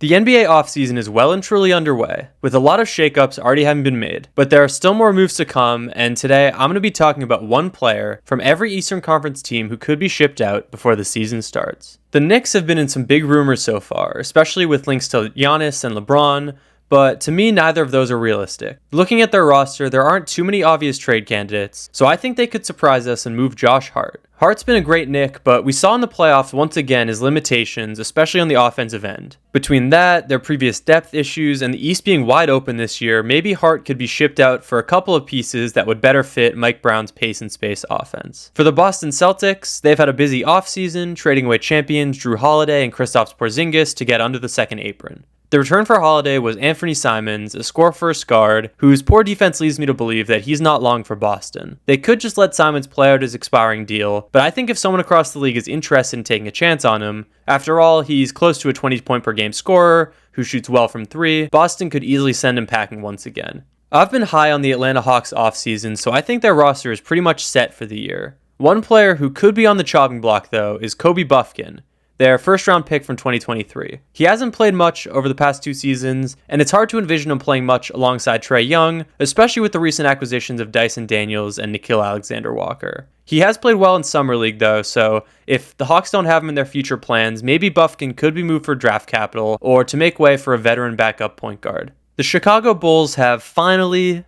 The NBA offseason is well and truly underway, with a lot of shakeups already having been made, but there are still more moves to come, and today I'm going to be talking about one player from every Eastern Conference team who could be shipped out before the season starts. The Knicks have been in some big rumors so far, especially with links to Giannis and LeBron, but to me, neither of those are realistic. Looking at their roster, there aren't too many obvious trade candidates, so I think they could surprise us and move Josh Hart. Hart's been a great Knick, but we saw in the playoffs once again his limitations, especially on the offensive end. Between that, their previous depth issues, and the East being wide open this year, maybe Hart could be shipped out for a couple of pieces that would better fit Mike Brown's pace and space offense. For the Boston Celtics, they've had a busy offseason, trading away champions Drew Holiday and Kristaps Porzingis to get under the second apron. The return for Holiday was Anthony Simons, a score-first guard, whose poor defense leads me to believe that he's not long for Boston. They could just let Simons play out his expiring deal, but I think if someone across the league is interested in taking a chance on him, after all, he's close to a 20-point-per-game scorer who shoots well from three, Boston could easily send him packing once again. I've been high on the Atlanta Hawks offseason, so I think their roster is pretty much set for the year. One player who could be on the chopping block, though, is Kobe Buffkin, their first-round pick from 2023. He hasn't played much over the past two seasons, and it's hard to envision him playing much alongside Trae Young, especially with the recent acquisitions of Dyson Daniels and Nickeil Alexander-Walker. He has played well in Summer League, though, so if the Hawks don't have him in their future plans, maybe Buffkin could be moved for draft capital or to make way for a veteran backup point guard. The Chicago Bulls have finally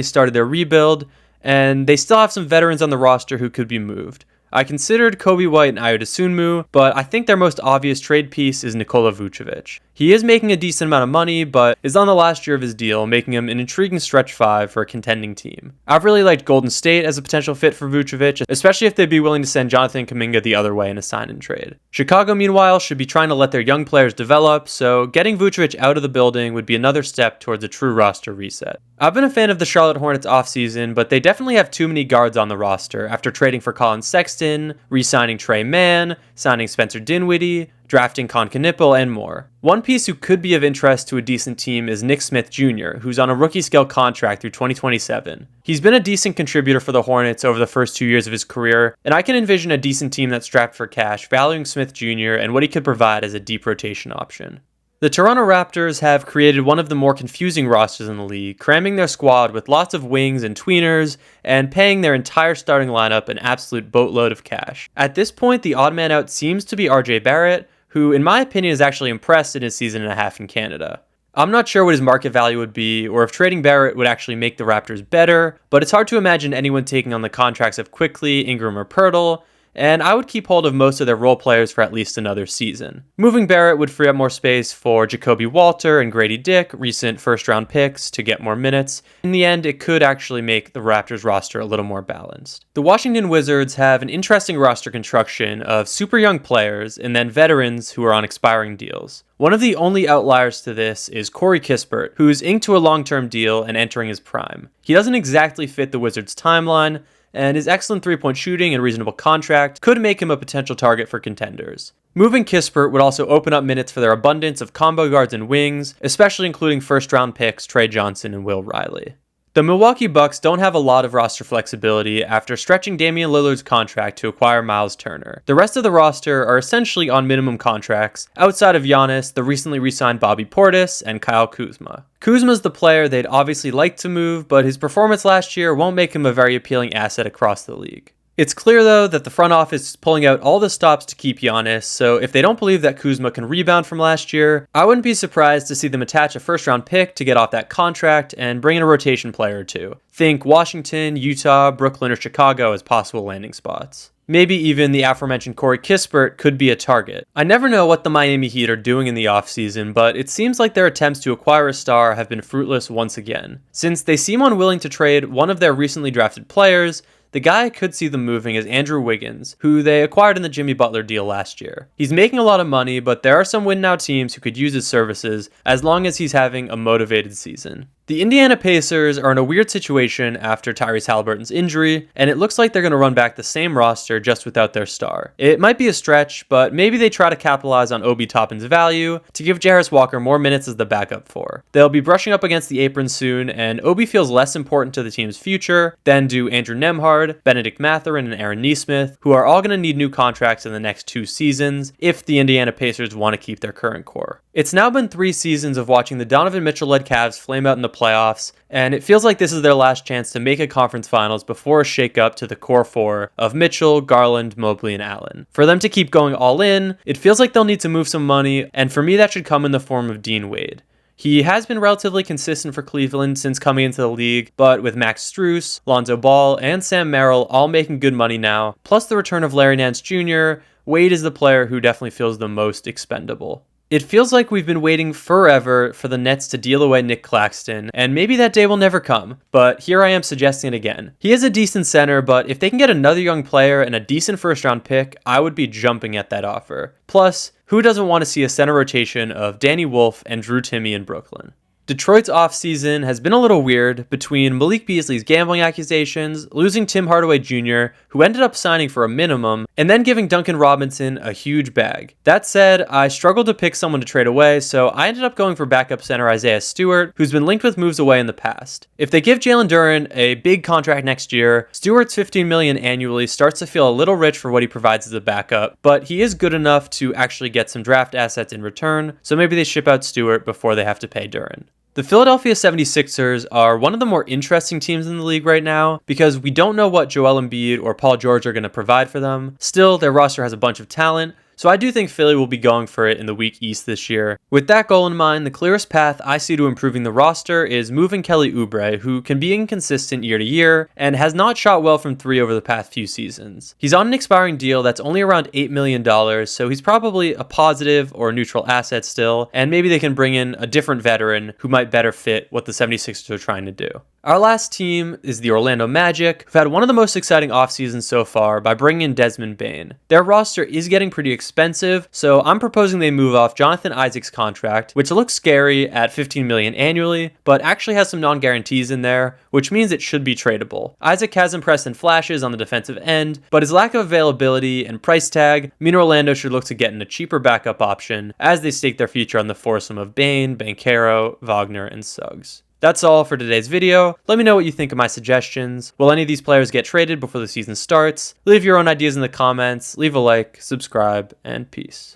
started their rebuild, and they still have some veterans on the roster who could be moved. I considered Kobe White and Ayo Dosunmu, but I think their most obvious trade piece is Nikola Vucevic. He is making a decent amount of money, but is on the last year of his deal, making him an intriguing stretch five for a contending team. I've really liked Golden State as a potential fit for Vucevic, especially if they'd be willing to send Jonathan Kuminga the other way in a sign-and-trade. Chicago, meanwhile, should be trying to let their young players develop, so getting Vucevic out of the building would be another step towards a true roster reset. I've been a fan of the Charlotte Hornets offseason, but they definitely have too many guards on the roster after trading for Colin Sexton, re-signing Trey Mann, signing Spencer Dinwiddie, drafting Con Knipple, and more. One piece who could be of interest to a decent team is Nick Smith Jr., who's on a rookie-scale contract through 2027. He's been a decent contributor for the Hornets over the first 2 years of his career, and I can envision a decent team that's strapped for cash, valuing Smith Jr. and what he could provide as a deep rotation option. The Toronto Raptors have created one of the more confusing rosters in the league, cramming their squad with lots of wings and tweeners, and paying their entire starting lineup an absolute boatload of cash. At this point, the odd man out seems to be RJ Barrett, who in my opinion is actually impressed in his season and a half in Canada. I'm not sure what his market value would be, or if trading Barrett would actually make the Raptors better, but it's hard to imagine anyone taking on the contracts of Quickly, Ingram, or Pirtle, and I would keep hold of most of their role players for at least another season. Moving Barrett would free up more space for Jacoby Walter and Grady Dick, recent first-round picks, to get more minutes. In the end, it could actually make the Raptors roster a little more balanced. The Washington Wizards have an interesting roster construction of super young players and then veterans who are on expiring deals. One of the only outliers to this is Corey Kispert, who's inked to a long-term deal and entering his prime. He doesn't exactly fit the Wizards' timeline, and his excellent three-point shooting and reasonable contract could make him a potential target for contenders. Moving Kispert would also open up minutes for their abundance of combo guards and wings, especially including first-round picks Trey Johnson and Will Riley. The Milwaukee Bucks don't have a lot of roster flexibility after stretching Damian Lillard's contract to acquire Miles Turner. The rest of the roster are essentially on minimum contracts, outside of Giannis, the recently re-signed Bobby Portis, and Kyle Kuzma. Kuzma's the player they'd obviously like to move, but his performance last year won't make him a very appealing asset across the league. It's clear, though, that the front office is pulling out all the stops to keep Giannis, so if they don't believe that Kuzma can rebound from last year, I wouldn't be surprised to see them attach a first-round pick to get off that contract and bring in a rotation player or two. Think Washington, Utah, Brooklyn, or Chicago as possible landing spots. Maybe even the aforementioned Corey Kispert could be a target. I never know what the Miami Heat are doing in the offseason, but it seems like their attempts to acquire a star have been fruitless once again. Since they seem unwilling to trade one of their recently drafted players, the guy I could see them moving is Andrew Wiggins, who they acquired in the Jimmy Butler deal last year. He's making a lot of money, but there are some win-now teams who could use his services as long as he's having a motivated season. The Indiana Pacers are in a weird situation after Tyrese Halliburton's injury, and it looks like they're going to run back the same roster just without their star. It might be a stretch, but maybe they try to capitalize on Obi Toppin's value to give Jarris Walker more minutes as the backup four. They'll be brushing up against the apron soon, and Obi feels less important to the team's future than do Andrew Nembhard, Benedict Mathurin, and Aaron Nesmith, who are all going to need new contracts in the next 2 seasons if the Indiana Pacers want to keep their current core. It's now been 3 seasons of watching the Donovan Mitchell-led Cavs flame out in the playoffs, and it feels like this is their last chance to make a conference finals before a shakeup to the core 4 of Mitchell, Garland, Mobley, and Allen. For them to keep going all in, it feels like they'll need to move some money, and for me that should come in the form of Dean Wade. He has been relatively consistent for Cleveland since coming into the league, but with Max Strus, Lonzo Ball, and Sam Merrill all making good money now, plus the return of Larry Nance Jr., Wade is the player who definitely feels the most expendable. It feels like we've been waiting forever for the Nets to deal away Nick Claxton, and maybe that day will never come, but here I am suggesting it again. He is a decent center, but if they can get another young player and a decent first-round pick, I would be jumping at that offer. Plus, who doesn't want to see a center rotation of Danny Wolf and Drew Timme in Brooklyn? Detroit's offseason has been a little weird between Malik Beasley's gambling accusations, losing Tim Hardaway Jr., who ended up signing for a minimum, and then giving Duncan Robinson a huge bag. That said, I struggled to pick someone to trade away, so I ended up going for backup center Isaiah Stewart, who's been linked with moves away in the past. If they give Jalen Duren a big contract next year, Stewart's $15 million annually starts to feel a little rich for what he provides as a backup, but he is good enough to actually get some draft assets in return, so maybe they ship out Stewart before they have to pay Duren. The Philadelphia 76ers are one of the more interesting teams in the league right now because we don't know what Joel Embiid or Paul George are going to provide for them. Still, their roster has a bunch of talent, so I do think Philly will be going for it in the weak East this year. With that goal in mind, the clearest path I see to improving the roster is moving Kelly Oubre, who can be inconsistent year to year and has not shot well from 3 over the past few seasons. He's on an expiring deal that's only around $8 million, so he's probably a positive or neutral asset still, and maybe they can bring in a different veteran who might better fit what the 76ers are trying to do. Our last team is the Orlando Magic, who've had one of the most exciting offseasons so far by bringing in Desmond Bane. Their roster is getting pretty expensive, so I'm proposing they move off Jonathan Isaac's contract, which looks scary at $15 million annually, but actually has some non-guarantees in there, which means it should be tradable. Isaac has impressed in flashes on the defensive end, but his lack of availability and price tag mean Orlando should look to get in a cheaper backup option as they stake their future on the foursome of Bane, Banchero, Wagner, and Suggs. That's all for today's video. Let me know what you think of my suggestions. Will any of these players get traded before the season starts? Leave your own ideas in the comments, leave a like, subscribe, and peace.